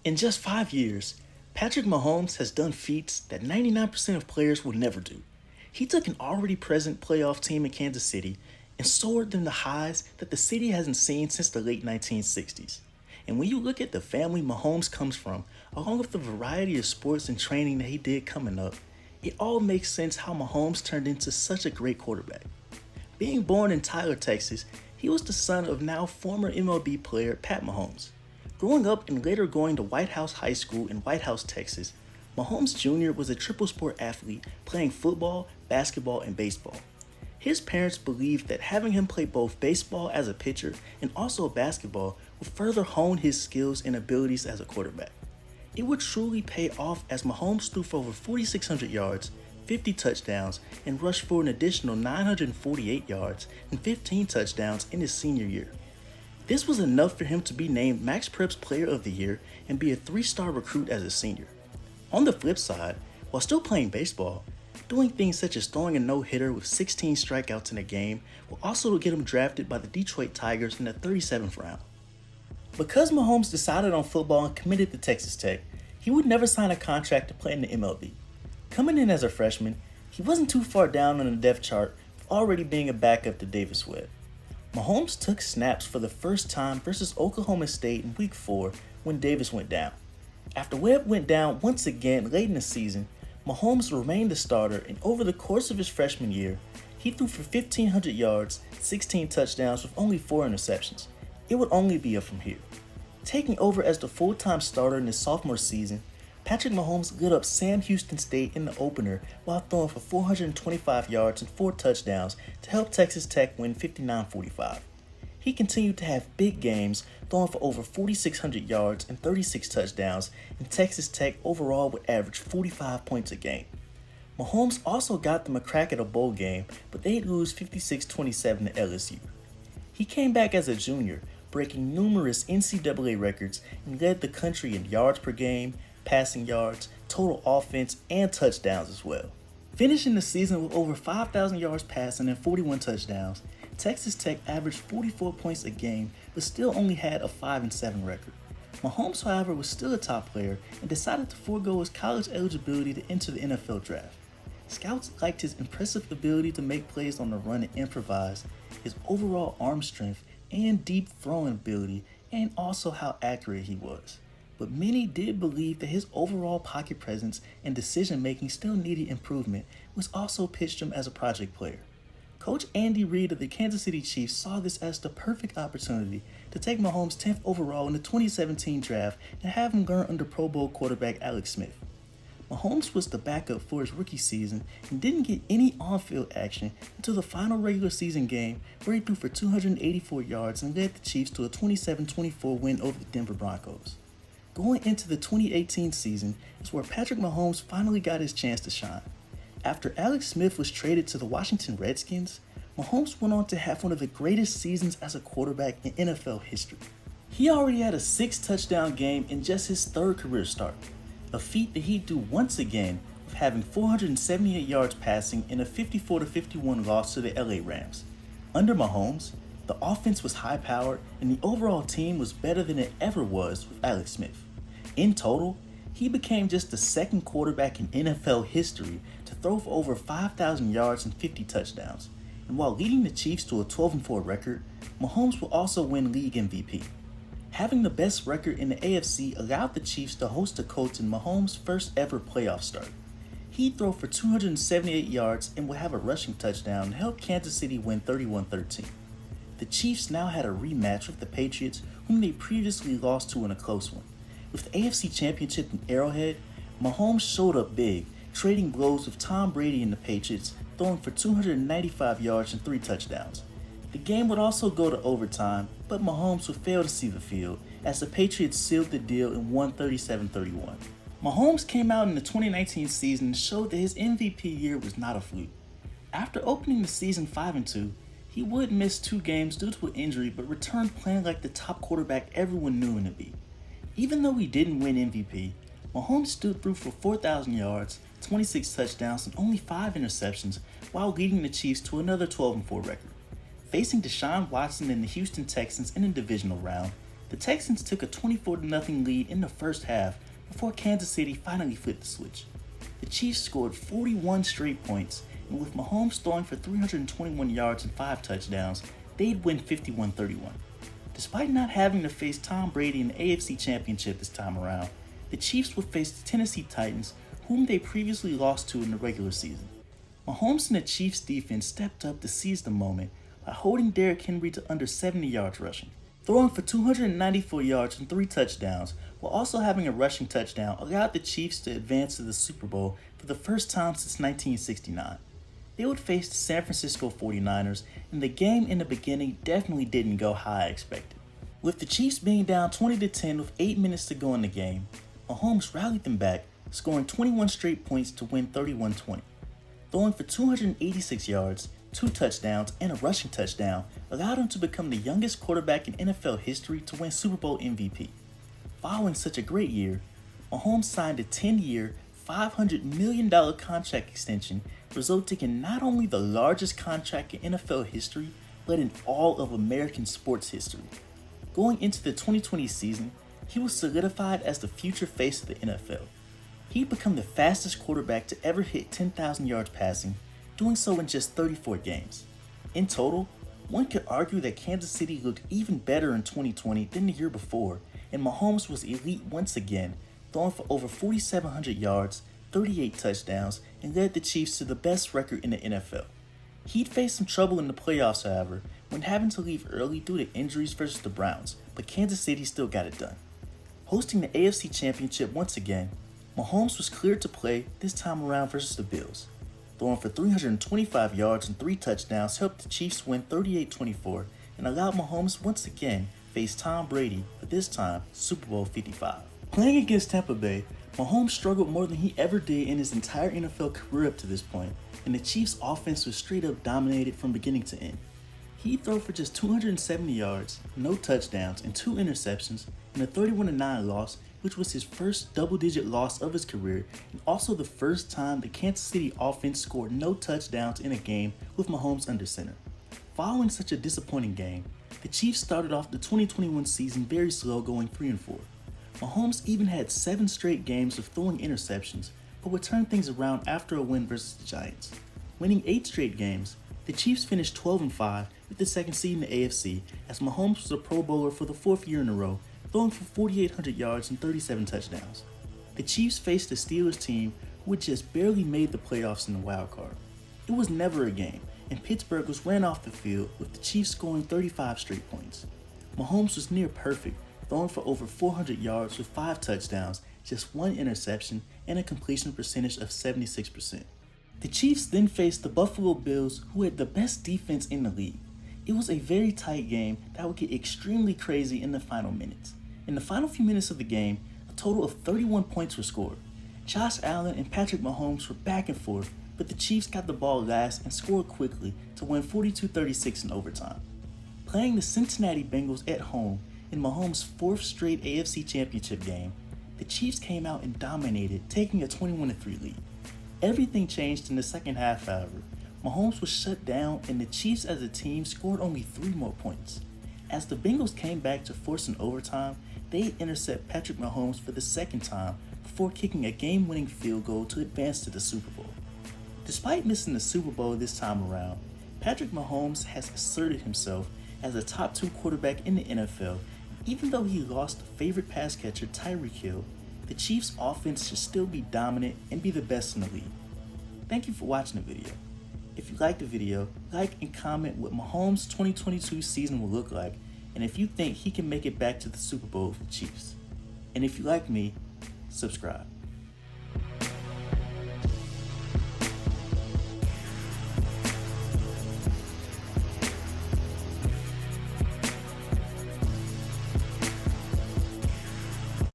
In just 5 years, Patrick Mahomes has done feats that 99% of players will never do. He took an already present playoff team in Kansas City and soared them to highs that the city hasn't seen since the late 1960s. And when you look at the family Mahomes comes from, along with the variety of sports and training that he did coming up, it all makes sense how Mahomes turned into such a great quarterback. Being born in Tyler, Texas, he was the son of now former MLB player Pat Mahomes. Growing up and later going to Whitehouse High School in Whitehouse, Texas, Mahomes Jr. was a triple sport athlete playing football, basketball, and baseball. His parents believed that having him play both baseball as a pitcher and also basketball would further hone his skills and abilities as a quarterback. It would truly pay off as Mahomes threw for over 4,600 yards, 50 touchdowns, and rushed for an additional 948 yards and 15 touchdowns in his senior year. This was enough for him to be named Max Prep's Player of the Year and be a 3-star recruit as a senior. On the flip side, while still playing baseball, doing things such as throwing a no-hitter with 16 strikeouts in a game will also get him drafted by the Detroit Tigers in the 37th round. Because Mahomes decided on football and committed to Texas Tech, he would never sign a contract to play in the MLB. Coming in as a freshman, he wasn't too far down on the depth chart, already being a backup to Davis Webb. Mahomes took snaps for the first time versus Oklahoma State in Week 4 when Davis went down. After Webb went down once again late in the season, Mahomes remained the starter, and over the course of his freshman year, he threw for 1,500 yards, 16 touchdowns with only 4 interceptions. It would only be up from here. Taking over as the full-time starter in his sophomore season, Patrick Mahomes lit up Sam Houston State in the opener while throwing for 425 yards and 4 touchdowns to help Texas Tech win 59-45. He continued to have big games, throwing for over 4,600 yards and 36 touchdowns, and Texas Tech overall would average 45 points a game. Mahomes also got them a crack at a bowl game, but they'd lose 56-27 to LSU. He came back as a junior, breaking numerous NCAA records and led the country in yards per game, passing yards, total offense, and touchdowns as well. Finishing the season with over 5,000 yards passing and 41 touchdowns, Texas Tech averaged 44 points a game but still only had a 5-7 record. Mahomes, however, was still a top player and decided to forego his college eligibility to enter the NFL draft. Scouts liked his impressive ability to make plays on the run and improvise, his overall arm strength and deep throwing ability, and also how accurate he was. But many did believe that his overall pocket presence and decision-making still needed improvement, which also pitched him as a project player. Coach Andy Reid of the Kansas City Chiefs saw this as the perfect opportunity to take Mahomes 10th overall in the 2017 draft and have him learn under Pro Bowl quarterback Alex Smith. Mahomes was the backup for his rookie season and didn't get any on-field action until the final regular season game where he threw for 284 yards and led the Chiefs to a 27-24 win over the Denver Broncos. Going into the 2018 season is where Patrick Mahomes finally got his chance to shine. After Alex Smith was traded to the Washington Redskins, Mahomes went on to have one of the greatest seasons as a quarterback in NFL history. He already had a 6-touchdown game in just his 3rd career start, a feat that he'd do once again with having 478 yards passing in a 54-51 loss to the LA Rams. Under Mahomes, the offense was high-powered and the overall team was better than it ever was with Alex Smith. In total, he became just the 2nd quarterback in NFL history to throw for over 5,000 yards and 50 touchdowns. And while leading the Chiefs to a 12-4 record, Mahomes will also win league MVP. Having the best record in the AFC allowed the Chiefs to host the Colts in Mahomes' first ever playoff start. He'd throw for 278 yards and would have a rushing touchdown to help Kansas City win 31-13. The Chiefs now had a rematch with the Patriots, whom they previously lost to in a close one. With the AFC Championship in Arrowhead, Mahomes showed up big, trading blows with Tom Brady and the Patriots, throwing for 295 yards and 3 touchdowns. The game would also go to overtime, but Mahomes would fail to see the field as the Patriots sealed the deal and won 37-31. Mahomes came out in the 2019 season and showed that his MVP year was not a fluke. After opening the season 5-2, he would miss 2 games due to an injury but returned playing like the top quarterback everyone knew him to be. Even though he didn't win MVP, Mahomes stood through for 4,000 yards, 26 touchdowns, and only 5 interceptions while leading the Chiefs to another 12-4 record. Facing Deshaun Watson and the Houston Texans in the divisional round, The Texans took a 24-0 lead in the first half before Kansas City finally flipped the switch. The Chiefs scored 41 straight points, and with Mahomes throwing for 321 yards and 5 touchdowns, they'd win 51-31. Despite not having to face Tom Brady in the AFC Championship this time around, the Chiefs would face the Tennessee Titans, whom they previously lost to in the regular season. Mahomes and the Chiefs defense stepped up to seize the moment by holding Derrick Henry to under 70 yards rushing. Throwing for 294 yards and 3 touchdowns, while also having a rushing touchdown, allowed the Chiefs to advance to the Super Bowl for the first time since 1969. They would face the San Francisco 49ers, and the game in the beginning definitely didn't go how I expected. With the Chiefs being down 20-10 with 8 minutes to go in the game, Mahomes rallied them back, scoring 21 straight points to win 31-20. Throwing for 286 yards, 2 touchdowns, and a rushing touchdown allowed him to become the youngest quarterback in NFL history to win Super Bowl MVP. Following such a great year, Mahomes signed a 10-year, $500 million contract extension, resulting in not only the largest contract in NFL history, but in all of American sports history. Going into the 2020 season, he was solidified as the future face of the NFL. He'd become the fastest quarterback to ever hit 10,000 yards passing, doing so in just 34 games. In total, one could argue that Kansas City looked even better in 2020 than the year before, and Mahomes was elite once again, throwing for over 4,700 yards, 38 touchdowns, and led the Chiefs to the best record in the NFL. He'd faced some trouble in the playoffs, however, when having to leave early due to injuries versus the Browns, but Kansas City still got it done. Hosting the AFC Championship once again, Mahomes was cleared to play this time around versus the Bills. Throwing for 325 yards and 3 touchdowns helped the Chiefs win 38-24 and allowed Mahomes once again face Tom Brady for this time Super Bowl 55. Playing against Tampa Bay, Mahomes struggled more than he ever did in his entire NFL career up to this point, and the Chiefs' offense was straight up dominated from beginning to end. He'd throw for just 270 yards, no touchdowns, and 2 interceptions in a 31-9 loss, which was his first double-digit loss of his career, and also the first time the Kansas City offense scored no touchdowns in a game with Mahomes under center. Following such a disappointing game, the Chiefs started off the 2021 season very slow, going 3-4. Mahomes even had 7 straight games of throwing interceptions, but would turn things around after a win versus the Giants. Winning 8 straight games, the Chiefs finished 12-5 with the second seed in the AFC, as Mahomes was a Pro Bowler for the 4th year in a row, throwing for 4,800 yards and 37 touchdowns. The Chiefs faced the Steelers team who had just barely made the playoffs in the wild card. It was never a game, and Pittsburgh was ran off the field with the Chiefs scoring 35 straight points. Mahomes was near perfect, throwing for over 400 yards with 5 touchdowns, just 1 interception, and a completion percentage of 76%. The Chiefs then faced the Buffalo Bills, who had the best defense in the league. It was a very tight game that would get extremely crazy in the final minutes. In the final few minutes of the game, a total of 31 points were scored. Josh Allen and Patrick Mahomes were back and forth, but the Chiefs got the ball last and scored quickly to win 42-36 in overtime. Playing the Cincinnati Bengals at home in Mahomes' 4th straight AFC Championship game, the Chiefs came out and dominated, taking a 21-3 lead. Everything changed in the second half, however. Mahomes was shut down, and the Chiefs as a team scored only 3 more points. As the Bengals came back to force an overtime, they intercept Patrick Mahomes for the second time before kicking a game-winning field goal to advance to the Super Bowl. Despite missing the Super Bowl this time around, Patrick Mahomes has asserted himself as a top 2 quarterback in the NFL. Even though he lost favorite pass catcher Tyreek Hill, the Chiefs' offense should still be dominant and be the best in the league. Thank you for watching the video. If you liked the video, like and comment what Mahomes' 2022 season will look like, and if you think he can make it back to the Super Bowl with the Chiefs. And if you like me, subscribe.